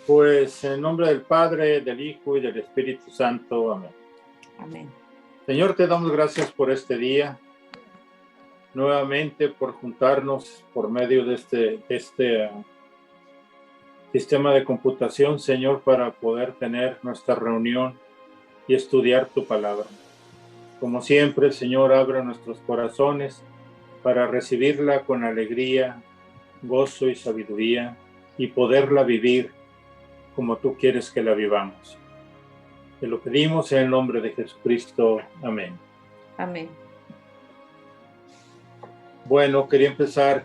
Pues en nombre del Padre, del Hijo y del Espíritu Santo. Amén. Amén. Señor, te damos gracias por este día, nuevamente por juntarnos por medio de este sistema de computación, Señor, para poder tener nuestra reunión y estudiar tu palabra. Como siempre, Señor, abra nuestros corazones para recibirla con alegría, gozo y sabiduría y poderla vivir como tú quieres que la vivamos. Te lo pedimos en el nombre de Jesucristo. Amén. Amén. Bueno, quería empezar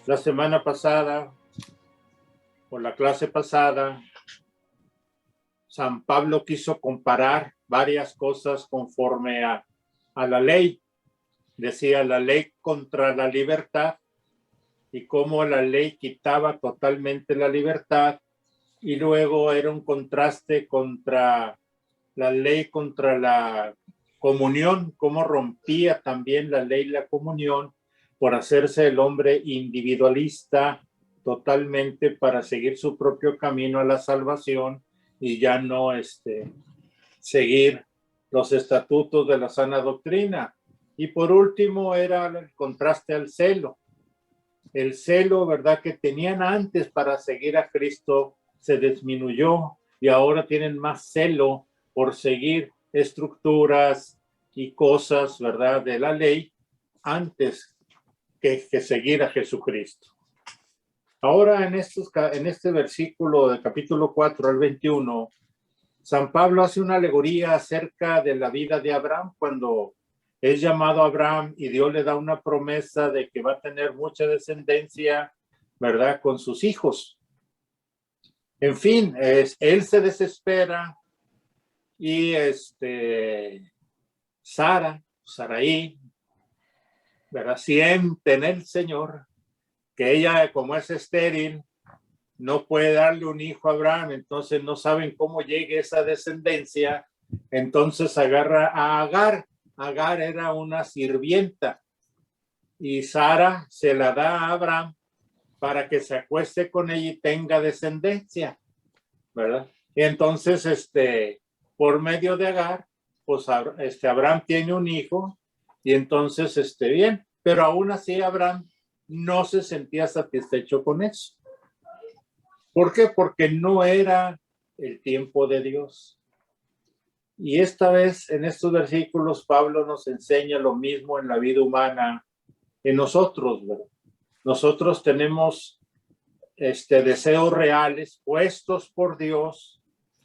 la semana pasada, o la clase pasada. San Pablo quiso comparar varias cosas conforme a la ley. Decía la ley contra la libertad y cómo la ley quitaba totalmente la libertad, y luego era un contraste contra la ley contra la comunión, cómo rompía también la ley la comunión por hacerse el hombre individualista totalmente para seguir su propio camino a la salvación y ya no seguir los estatutos de la sana doctrina. Y por último era el contraste al celo. El celo, ¿verdad?, que tenían antes para seguir a Cristo se disminuyó y ahora tienen más celo por seguir estructuras y cosas, ¿verdad?, de la ley antes que seguir a Jesucristo. Ahora en este versículo del capítulo 4 al 21, San Pablo hace una alegoría acerca de la vida de Abraham cuando es llamado Abraham y Dios le da una promesa de que va a tener mucha descendencia, ¿verdad?, con sus hijos. En fin, él se desespera y Sarai, ¿verdad?, siente en el Señor que ella, como es estéril, no puede darle un hijo a Abraham, entonces no saben cómo llegue esa descendencia, entonces agarra a Agar. Agar era una sirvienta y Sara se la da a Abraham para que se acueste con ella y tenga descendencia, ¿verdad? Y entonces, por medio de Agar, pues Abraham tiene un hijo y entonces, bien, pero aún así Abraham no se sentía satisfecho con eso. ¿Por qué? Porque no era el tiempo de Dios. Y esta vez, en estos versículos, Pablo nos enseña lo mismo en la vida humana, en nosotros, ¿verdad? Nosotros tenemos deseos reales puestos por Dios,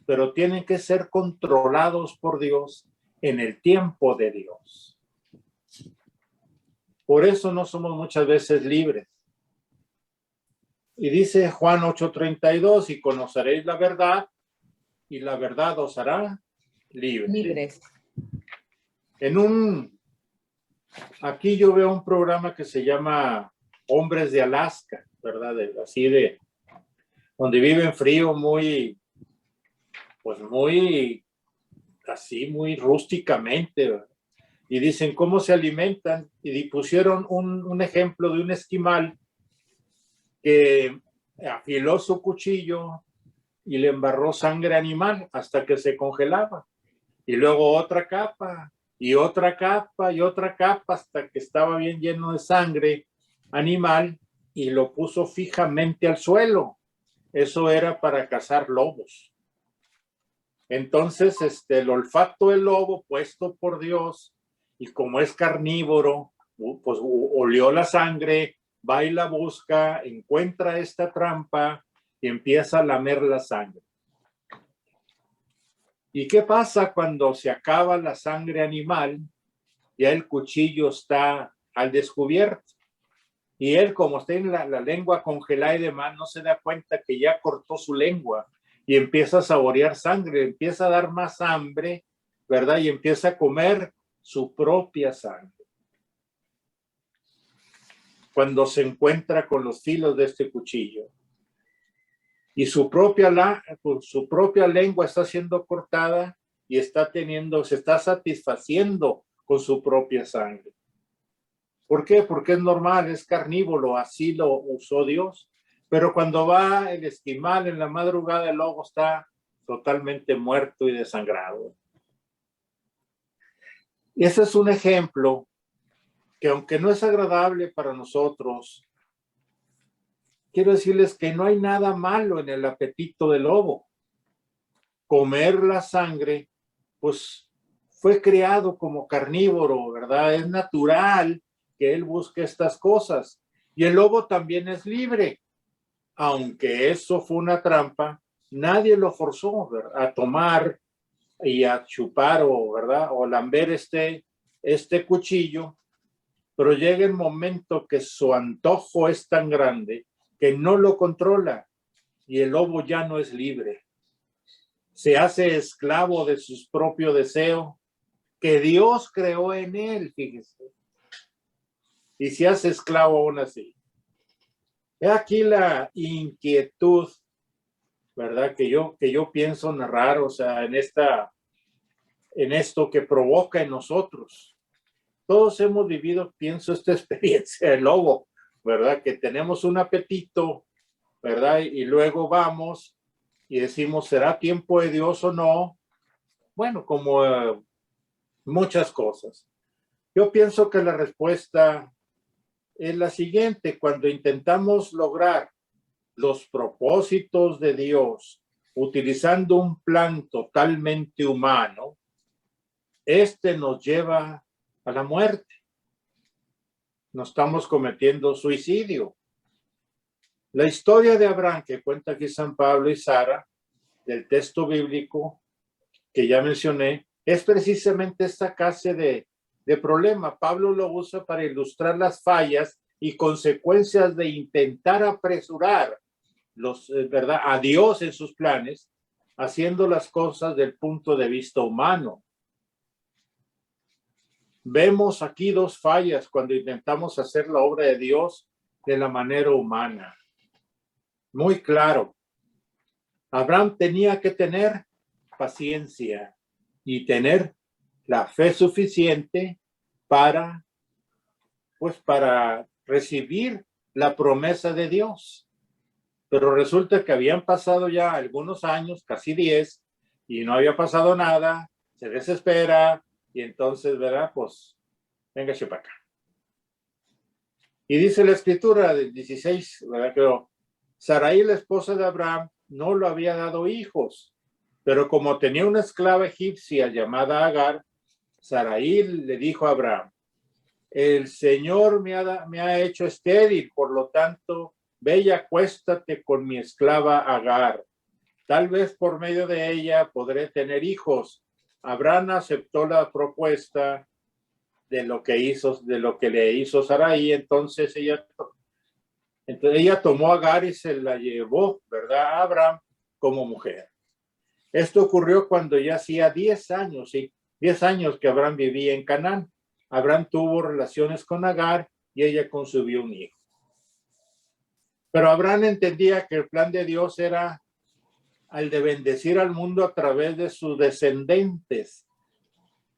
pero tienen que ser controlados por Dios en el tiempo de Dios. Por eso no somos muchas veces libres. Y dice Juan 8:32, y conoceréis la verdad, y la verdad os hará libres. Aquí yo veo un programa que se llama Hombres de Alaska, ¿verdad? Donde viven frío, muy muy rústicamente, ¿verdad? Y dicen cómo se alimentan, y pusieron un ejemplo de un esquimal que afiló su cuchillo y le embarró sangre animal hasta que se congelaba, y luego otra capa y otra capa y otra capa hasta que estaba bien lleno de sangre animal, y lo puso fijamente al suelo. Eso era para cazar lobos. Entonces, el olfato del lobo puesto por Dios, y como es carnívoro, pues olió la sangre, va y la busca, encuentra esta trampa y empieza a lamer la sangre. ¿Y qué pasa cuando se acaba la sangre animal? Ya el cuchillo está al descubierto. Y él, como está en la lengua congelada y demás, no se da cuenta que ya cortó su lengua y empieza a saborear sangre, empieza a dar más hambre, ¿verdad? Y empieza a comer su propia sangre. Cuando se encuentra con los filos de este cuchillo y su propia lengua está siendo cortada y se está satisfaciendo con su propia sangre. ¿Por qué? Porque es normal, es carnívoro, así lo usó Dios. Pero cuando va el esquimal en la madrugada, el lobo está totalmente muerto y desangrado. Y ese es un ejemplo que, aunque no es agradable para nosotros, quiero decirles que no hay nada malo en el apetito del lobo. Comer la sangre, pues fue creado como carnívoro, ¿verdad? Es natural que él busque estas cosas. Y el lobo también es libre. Aunque eso fue una trampa, nadie lo forzó, ¿verdad?, a tomar y a chupar o, ¿verdad?, o lamber este cuchillo, pero llega el momento que su antojo es tan grande que no lo controla y el lobo ya no es libre. Se hace esclavo de sus propios deseos que Dios creó en él, fíjese, y se hace esclavo aún así. He aquí la inquietud, ¿verdad?, que yo pienso narrar, o sea, en esto que provoca en nosotros. Todos hemos vivido, pienso, esta experiencia del lobo, ¿verdad? Que tenemos un apetito, ¿verdad? Y luego vamos y decimos, ¿será tiempo de Dios o no? Bueno, como muchas cosas. Yo pienso que la respuesta es la siguiente: cuando intentamos lograr los propósitos de Dios utilizando un plan totalmente humano, nos lleva a la muerte. Nos estamos cometiendo suicidio. La historia de Abraham que cuenta aquí San Pablo y Sara, del texto bíblico que ya mencioné, es precisamente esta clase de problema. Pablo lo usa para ilustrar las fallas y consecuencias de intentar apresurar ¿verdad?, a Dios en sus planes, haciendo las cosas del punto de vista humano. Vemos aquí dos fallas cuando intentamos hacer la obra de Dios de la manera humana. Muy claro. Abraham tenía que tener paciencia y tener la fe suficiente para recibir la promesa de Dios. Pero resulta que habían pasado ya algunos años, casi 10, y no había pasado nada, se desespera, y entonces, ¿verdad? Pues, véngase para acá. Y dice la escritura del 16, ¿verdad? Creo, Sarai, la esposa de Abraham, no lo había dado hijos, pero como tenía una esclava egipcia llamada Agar, Sarai le dijo a Abraham, el Señor me ha hecho estéril, por lo tanto, ve y acuéstate con mi esclava Agar. Tal vez por medio de ella podré tener hijos. Abraham aceptó la propuesta de lo que le hizo Sarai. Entonces ella tomó a Agar y se la llevó, ¿verdad?, a Abraham como mujer. Esto ocurrió cuando ya hacía 10 años, sí, 10 años que Abraham vivía en Canaán. Abraham tuvo relaciones con Agar y ella concibió un hijo. Pero Abraham entendía que el plan de Dios era el de bendecir al mundo a través de sus descendientes.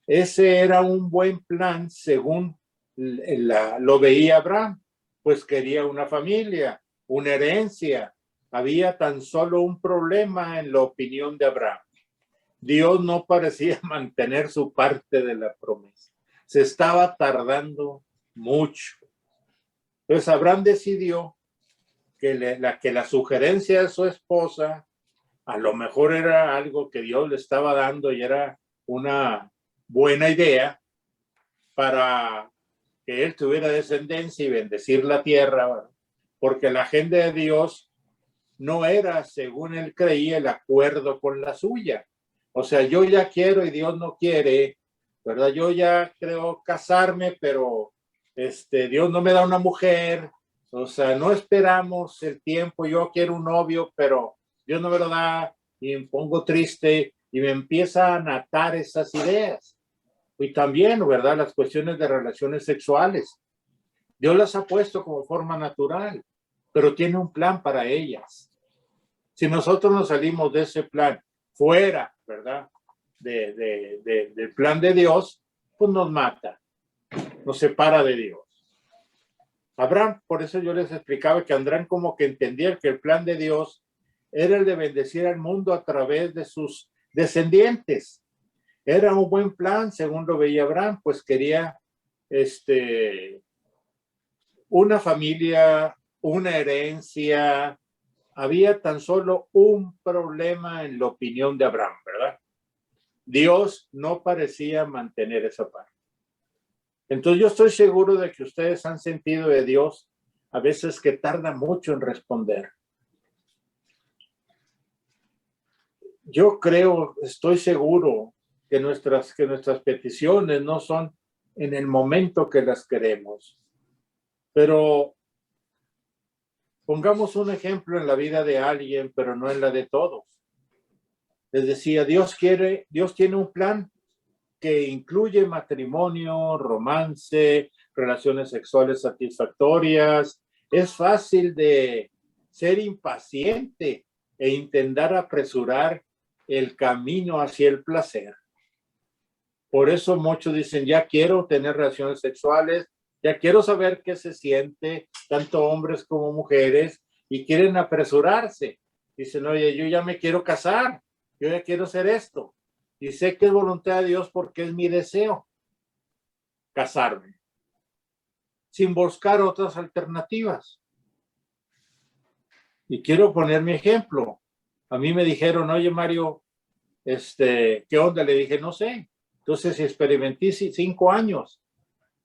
Ese era un buen plan según lo veía Abraham, pues quería una familia, una herencia. Había tan solo un problema en la opinión de Abraham. Dios no parecía mantener su parte de la promesa. Se estaba tardando mucho. Entonces Abraham decidió que la sugerencia de su esposa a lo mejor era algo que Dios le estaba dando y era una buena idea para que él tuviera descendencia y bendecir la tierra, porque la agenda de Dios no era, según él creía, el acuerdo con la suya. O sea, yo ya quiero y Dios no quiere, ¿verdad? Yo ya creo casarme, pero Dios no me da una mujer. O sea, no esperamos el tiempo. Yo quiero un novio, pero Dios no me lo da y me pongo triste y me empiezan a atar esas ideas. Y también, ¿verdad?, las cuestiones de relaciones sexuales. Dios las ha puesto como forma natural, pero tiene un plan para ellas. Si nosotros nos salimos de ese plan fuera, ¿verdad?, del plan de Dios, pues nos mata, nos separa de Dios. Abraham, por eso yo les explicaba que Abraham como que entendía que el plan de Dios era el de bendecir al mundo a través de sus descendientes. Era un buen plan, según lo veía Abraham, pues quería una familia, una herencia. Había tan solo un problema en la opinión de Abraham, ¿verdad? Dios no parecía mantener esa parte. Entonces yo estoy seguro de que ustedes han sentido de Dios a veces que tarda mucho en responder. Yo creo, estoy seguro que nuestras peticiones no son en el momento que las queremos. Pero pongamos un ejemplo en la vida de alguien, pero no en la de todos. Les decía, Dios tiene un plan que incluye matrimonio, romance, relaciones sexuales satisfactorias. Es fácil de ser impaciente e intentar apresurar el camino hacia el placer. Por eso muchos dicen, ya quiero tener relaciones sexuales, ya quiero saber qué se siente, tanto hombres como mujeres, y quieren apresurarse. Dicen, oye, yo ya me quiero casar, yo ya quiero hacer esto. Y sé que es voluntad de Dios porque es mi deseo casarme, sin buscar otras alternativas. Y quiero poner mi ejemplo. A mí me dijeron, oye, Mario, ¿qué onda? Le dije, no sé. Entonces experimenté 5 años,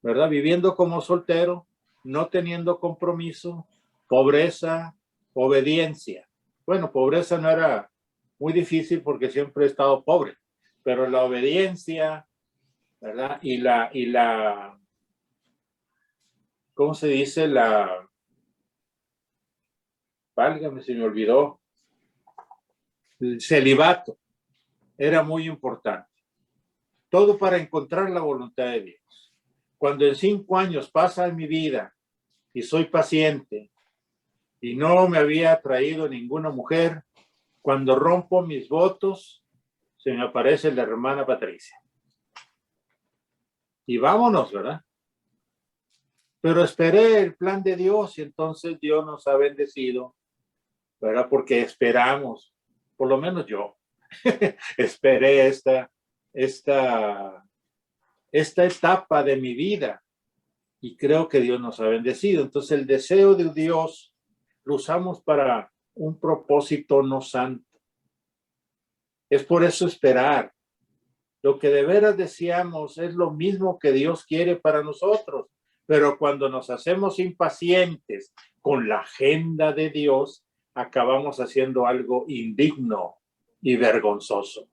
¿verdad? Viviendo como soltero, no teniendo compromiso, pobreza, obediencia. Bueno, pobreza no era muy difícil porque siempre he estado pobre, pero la obediencia, ¿verdad? ¿Cómo se dice? Válgame, se me olvidó. El celibato era muy importante. Todo para encontrar la voluntad de Dios. Cuando en 5 años pasa en mi vida y soy paciente y no me había traído ninguna mujer, cuando rompo mis votos, se me aparece la hermana Patricia. Y vámonos, ¿verdad? Pero esperé el plan de Dios y entonces Dios nos ha bendecido, ¿verdad? Porque esperamos, por lo menos yo, esperé esta etapa de mi vida y creo que Dios nos ha bendecido. Entonces el deseo de Dios lo usamos para un propósito no santo. Es por eso esperar. Lo que de veras deseamos es lo mismo que Dios quiere para nosotros, pero cuando nos hacemos impacientes con la agenda de Dios, acabamos haciendo algo indigno y vergonzoso.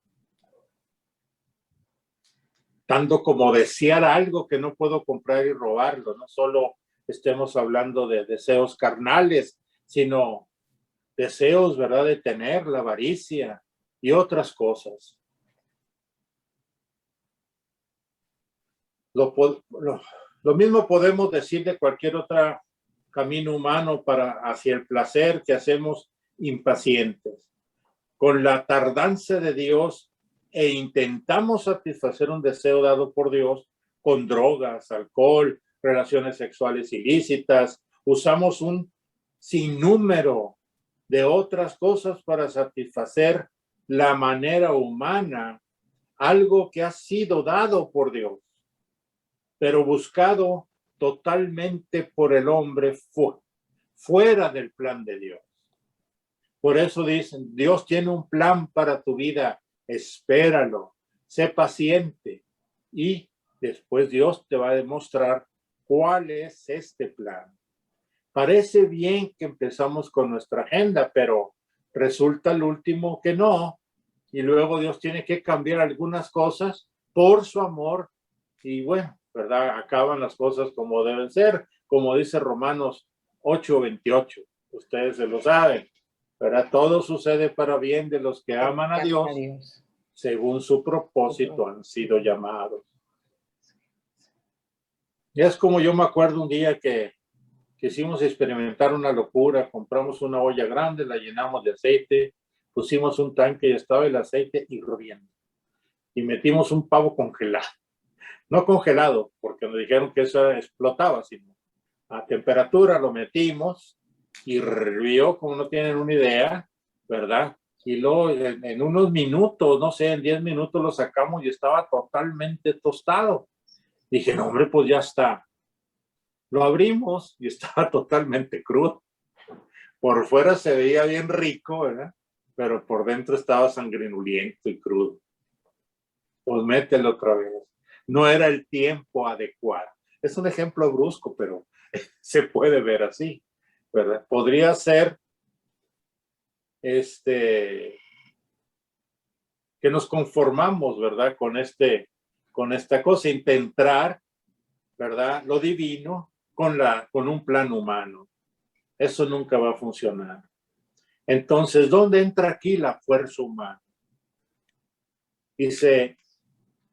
Tanto como desear algo que no puedo comprar y robarlo, no solo estemos hablando de deseos carnales, sino deseos, ¿verdad?, de tener la avaricia y otras cosas. Lo mismo podemos decir de cualquier otro camino humano hacia el placer que hacemos impacientes. Con la tardanza de Dios e intentamos satisfacer un deseo dado por Dios con drogas, alcohol, relaciones sexuales ilícitas. Usamos un sinnúmero de otras cosas para satisfacer la manera humana, algo que ha sido dado por Dios, pero buscado totalmente por el hombre fuera del plan de Dios. Por eso dicen, Dios tiene un plan para tu vida, espéralo, sé paciente y después Dios te va a demostrar cuál es este plan. Parece bien que empezamos con nuestra agenda, pero resulta al último que no, y luego Dios tiene que cambiar algunas cosas por su amor y bueno, ¿verdad? Acaban las cosas como deben ser, como dice Romanos 8:28. Ustedes se lo saben, ¿verdad? Todo sucede para bien de los que aman a Dios, según su propósito han sido llamados. Y es como yo me acuerdo un día que quisimos experimentar una locura, compramos una olla grande, la llenamos de aceite, pusimos un tanque y estaba el aceite hirviendo. Y metimos un pavo congelado. No congelado, porque nos dijeron que eso explotaba, sino a temperatura, lo metimos, hirvió, como no tienen una idea, ¿verdad? Y luego en unos minutos, no sé, en 10 minutos lo sacamos y estaba totalmente tostado. Dije, no, hombre, pues ya está. Lo abrimos y estaba totalmente crudo. Por fuera se veía bien rico, ¿verdad? Pero por dentro estaba sangrinoliento y crudo. Pues mételo otra vez. No era el tiempo adecuado. Es un ejemplo brusco, pero se puede ver así, ¿verdad? Podría ser que nos conformamos, ¿verdad? Con esta cosa, intentar, ¿verdad? Lo divino con un plan humano. Eso nunca va a funcionar. Entonces, ¿dónde entra aquí la fuerza humana? Dice,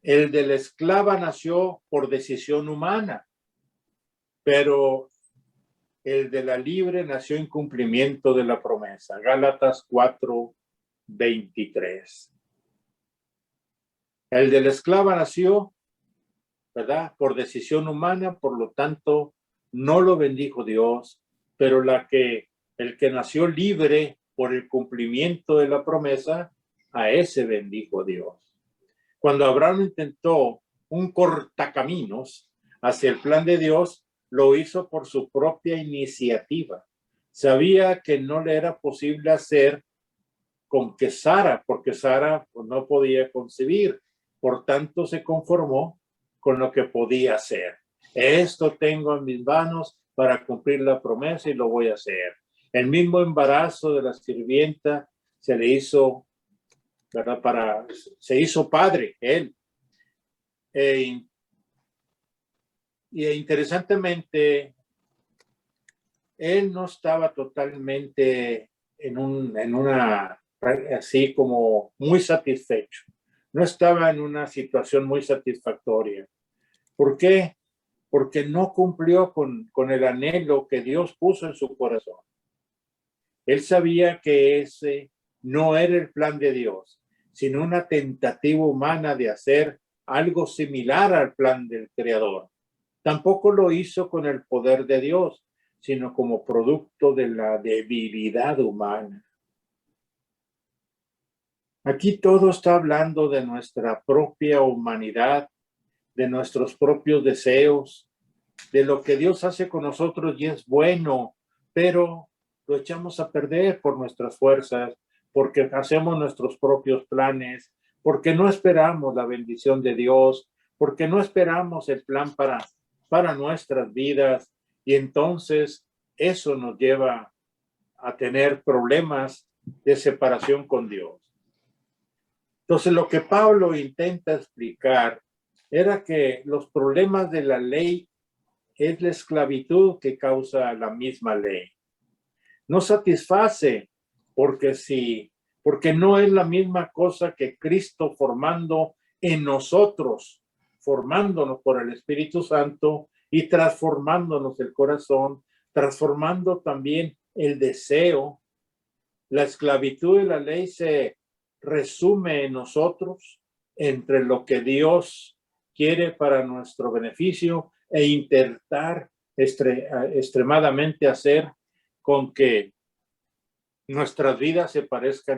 el de la esclava nació por decisión humana, pero el de la libre nació en cumplimiento de la promesa. Gálatas 4:23. El de la esclava nació, ¿verdad? Por decisión humana, por lo tanto, no lo bendijo Dios, pero el que nació libre por el cumplimiento de la promesa, a ese bendijo Dios. Cuando Abraham intentó un cortacaminos hacia el plan de Dios, lo hizo por su propia iniciativa. Sabía que no le era posible hacer con que Sara, porque Sara pues, no podía concebir. Por tanto, se conformó con lo que podía hacer. Esto tengo en mis manos para cumplir la promesa y lo voy a hacer. El mismo embarazo de la sirvienta se le hizo, ¿verdad? Se hizo padre, él. Y interesantemente, él no estaba totalmente en una, así como muy satisfecho. No estaba en una situación muy satisfactoria. ¿Por qué? Porque no cumplió con el anhelo que Dios puso en su corazón. Él sabía que ese no era el plan de Dios, sino una tentativa humana de hacer algo similar al plan del Creador. Tampoco lo hizo con el poder de Dios, sino como producto de la debilidad humana. Aquí todo está hablando de nuestra propia humanidad, de nuestros propios deseos, de lo que Dios hace con nosotros y es bueno, pero lo echamos a perder por nuestras fuerzas, porque hacemos nuestros propios planes, porque no esperamos la bendición de Dios, porque no esperamos el plan para nuestras vidas y entonces eso nos lleva a tener problemas de separación con Dios. Entonces lo que Pablo intenta explicar era que los problemas de la ley es la esclavitud que causa la misma ley. No satisface porque no es la misma cosa que Cristo formando en nosotros, formándonos por el Espíritu Santo y transformándonos el corazón, transformando también el deseo. La esclavitud y la ley se resume en nosotros entre lo que Dios quiere para nuestro beneficio e intentar extremadamente hacer con que nuestras vidas se parezca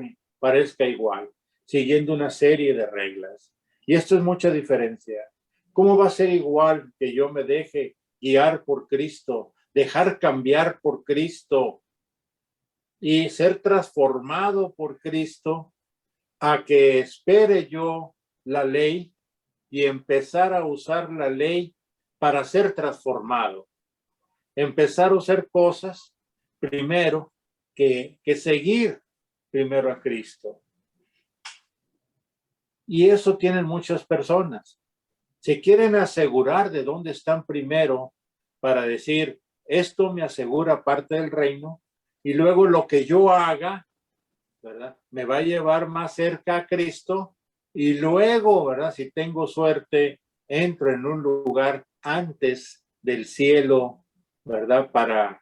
igual, siguiendo una serie de reglas. Y esto es mucha diferencia. ¿Cómo va a ser igual que yo me deje guiar por Cristo, dejar cambiar por Cristo y ser transformado por Cristo a que espere yo la ley y empezar a usar la ley para ser transformado? Empezar a hacer cosas primero que seguir primero a Cristo. Y eso tienen muchas personas. Se quieren asegurar de dónde están primero para decir, esto me asegura parte del reino y luego lo que yo haga, ¿verdad? Me va a llevar más cerca a Cristo y luego, ¿verdad? Si tengo suerte, entro en un lugar antes del cielo, ¿verdad? Para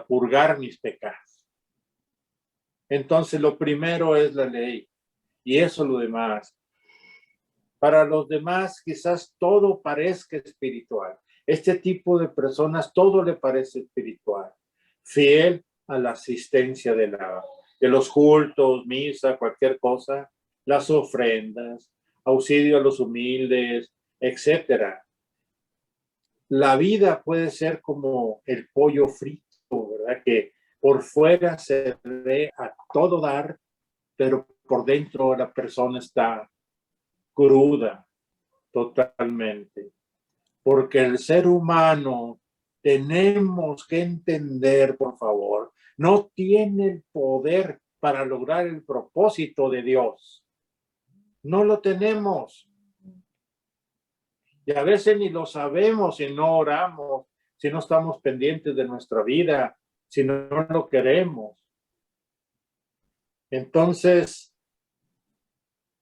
purgar mis pecados. Entonces, lo primero es la ley y eso lo demás. Para los demás, quizás todo parezca espiritual. Este tipo de personas todo le parece espiritual, fiel a la asistencia de los cultos, misa, cualquier cosa, las ofrendas, auxilio a los humildes, etcétera. La vida puede ser como el pollo frito, ¿verdad? Que por fuera se ve a todo dar, pero por dentro la persona está cruda totalmente. Porque el ser humano, tenemos que entender, por favor, no tiene el poder para lograr el propósito de Dios. No lo tenemos. Y a veces ni lo sabemos si no oramos, si no estamos pendientes de nuestra vida, si no lo queremos. Entonces,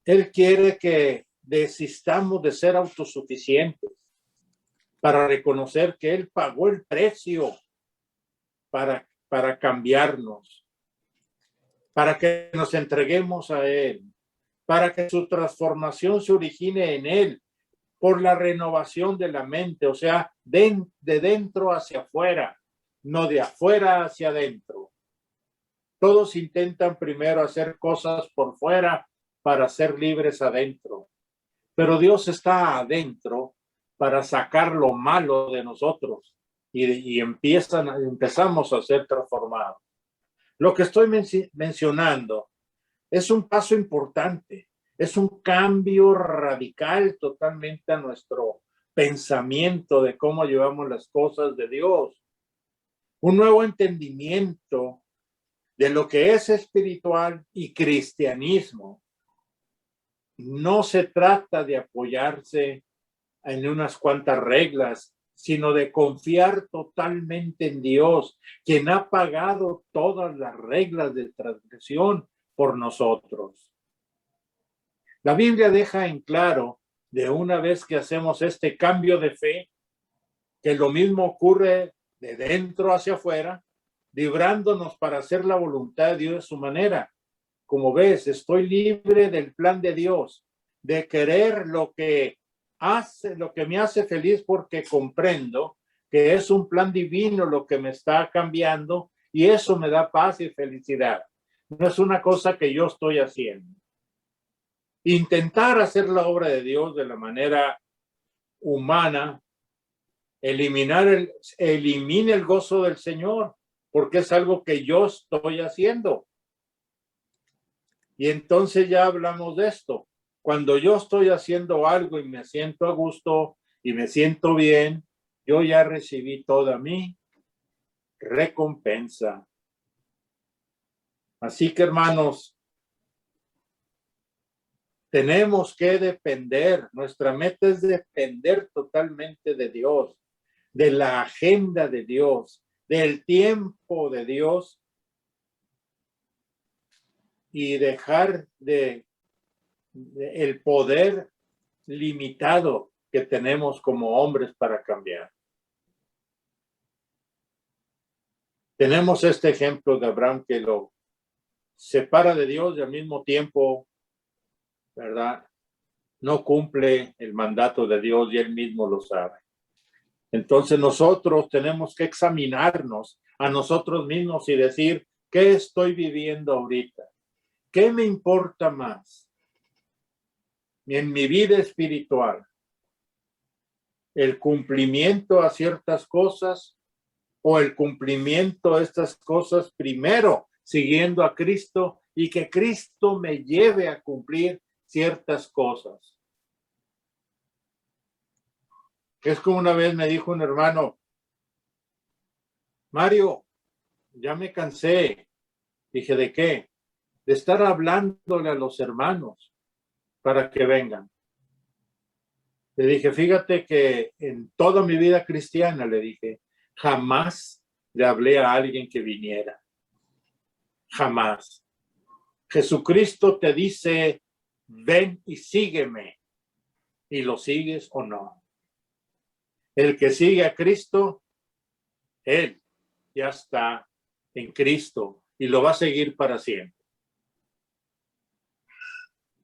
Él quiere que desistamos de ser autosuficientes para reconocer que Él pagó el precio para cambiarnos, para que nos entreguemos a Él, para que su transformación se origine en Él por la renovación de la mente, o sea, de dentro hacia afuera, no de afuera hacia adentro. Todos intentan primero hacer cosas por fuera para ser libres adentro, pero Dios está adentro para sacar lo malo de nosotros y empezamos a ser transformados. Lo que estoy mencionando es un paso importante, es un cambio radical totalmente a nuestro pensamiento de cómo llevamos las cosas de Dios. Un nuevo entendimiento de lo que es espiritual y cristianismo. No se trata de apoyarse en unas cuantas reglas, sino de confiar totalmente en Dios, quien ha pagado todas las reglas de transgresión por nosotros. La Biblia deja en claro, de una vez que hacemos este cambio de fe, que lo mismo ocurre de dentro hacia afuera, librándonos para hacer la voluntad de Dios de su manera. Como ves, estoy libre del plan de Dios, de querer lo que me hace feliz, porque comprendo que es un plan divino lo que me está cambiando, y eso me da paz y felicidad. No es una cosa que yo estoy haciendo. Intentar hacer la obra de Dios de la manera humana, elimina el gozo del Señor, porque es algo que yo estoy haciendo. Y entonces ya hablamos de esto. Cuando yo estoy haciendo algo y me siento a gusto y me siento bien, yo ya recibí toda mi recompensa. Así que, hermanos, tenemos que depender. Nuestra meta es depender totalmente de Dios, de la agenda de Dios, del tiempo de Dios, y dejar el poder limitado que tenemos como hombres para cambiar. Tenemos este ejemplo de Abraham, que lo separa de Dios y al mismo tiempo, ¿verdad?, no cumple el mandato de Dios, y él mismo lo sabe. Entonces nosotros tenemos que examinarnos a nosotros mismos y decir, ¿qué estoy viviendo ahorita? ¿Qué me importa más en mi vida espiritual? ¿El cumplimiento a ciertas cosas o el cumplimiento a estas cosas primero, siguiendo a Cristo, y que Cristo me lleve a cumplir ciertas cosas? Es como una vez me dijo un hermano: Mario, ya me cansé. Dije, ¿de qué? De estar hablándole a los hermanos para que vengan. Le dije, fíjate que en toda mi vida cristiana, le dije, jamás le hablé a alguien que viniera. Jamás. Jesucristo te dice, ven y sígueme, y lo sigues o no. El que sigue a Cristo, él ya está en Cristo y lo va a seguir para siempre.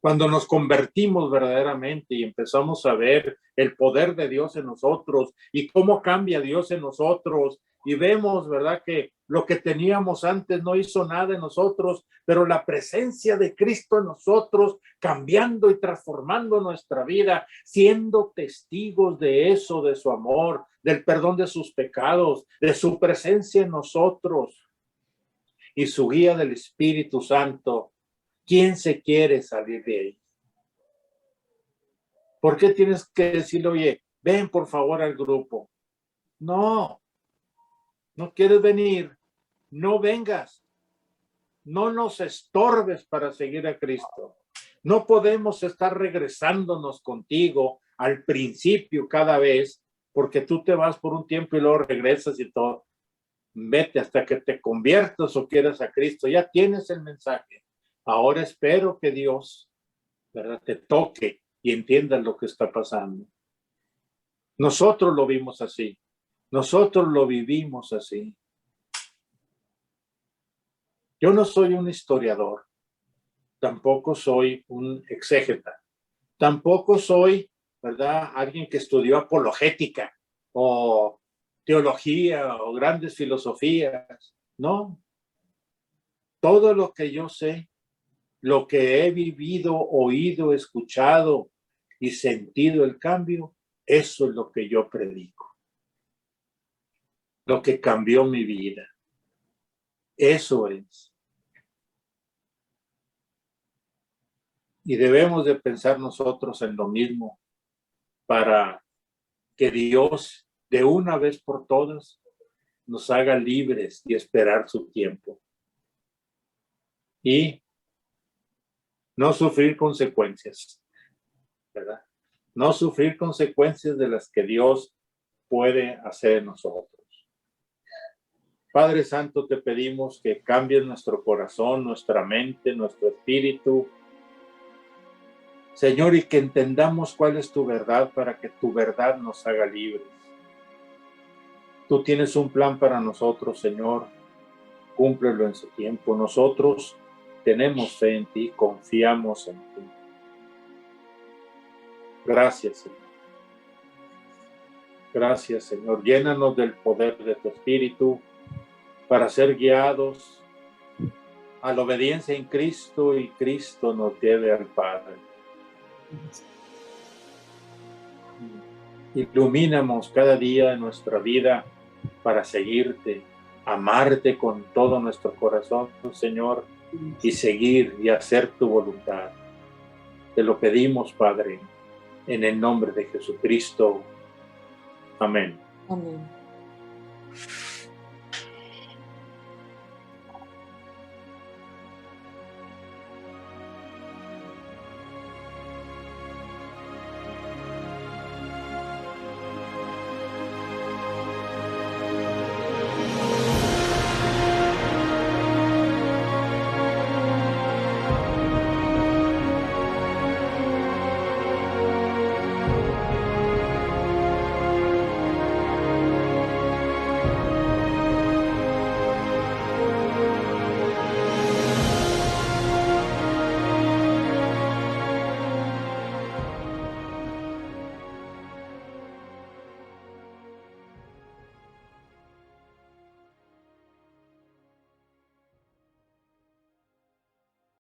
Cuando nos convertimos verdaderamente y empezamos a ver el poder de Dios en nosotros y cómo cambia Dios en nosotros y vemos, ¿verdad?, que lo que teníamos antes no hizo nada en nosotros, pero la presencia de Cristo en nosotros, cambiando y transformando nuestra vida, siendo testigos de eso, de su amor, del perdón de sus pecados, de su presencia en nosotros y su guía del Espíritu Santo. ¿Quién se quiere salir de ahí? ¿Por qué tienes que decirle, oye, ven por favor al grupo? No, no quieres venir, no vengas. No nos estorbes para seguir a Cristo. No podemos estar regresándonos contigo al principio cada vez, porque tú te vas por un tiempo y luego regresas y todo. Vete hasta que te conviertas o quieras a Cristo. Ya tienes el mensaje. Ahora espero que Dios, ¿verdad?, te toque y entiendas lo que está pasando. Nosotros lo vimos así. Nosotros lo vivimos así. Yo no soy un historiador. Tampoco soy un exégeta. Tampoco soy, ¿verdad?, alguien que estudió apologética o teología o grandes filosofías. No. Todo lo que yo sé, lo que he vivido, oído, escuchado y sentido el cambio, eso es lo que yo predico. Lo que cambió mi vida. Eso es. Y debemos de pensar nosotros en lo mismo para que Dios, de una vez por todas, nos haga libres y esperar su tiempo. Y no sufrir consecuencias, ¿verdad? No sufrir consecuencias de las que Dios puede hacer en nosotros. Padre Santo, te pedimos que cambies nuestro corazón, nuestra mente, nuestro espíritu, Señor, y que entendamos cuál es tu verdad para que tu verdad nos haga libres. Tú tienes un plan para nosotros, Señor. Cúmplelo en su tiempo. Nosotros tenemos fe en ti, confiamos en ti. Gracias, Señor. Gracias, Señor. Llénanos del poder de tu Espíritu para ser guiados a la obediencia en Cristo y Cristo nos lleve al Padre. Ilumínanos cada día en nuestra vida para seguirte, amarte con todo nuestro corazón, Señor, y seguir y hacer tu voluntad. Te lo pedimos, Padre, en el nombre de Jesucristo. Amén. Amén.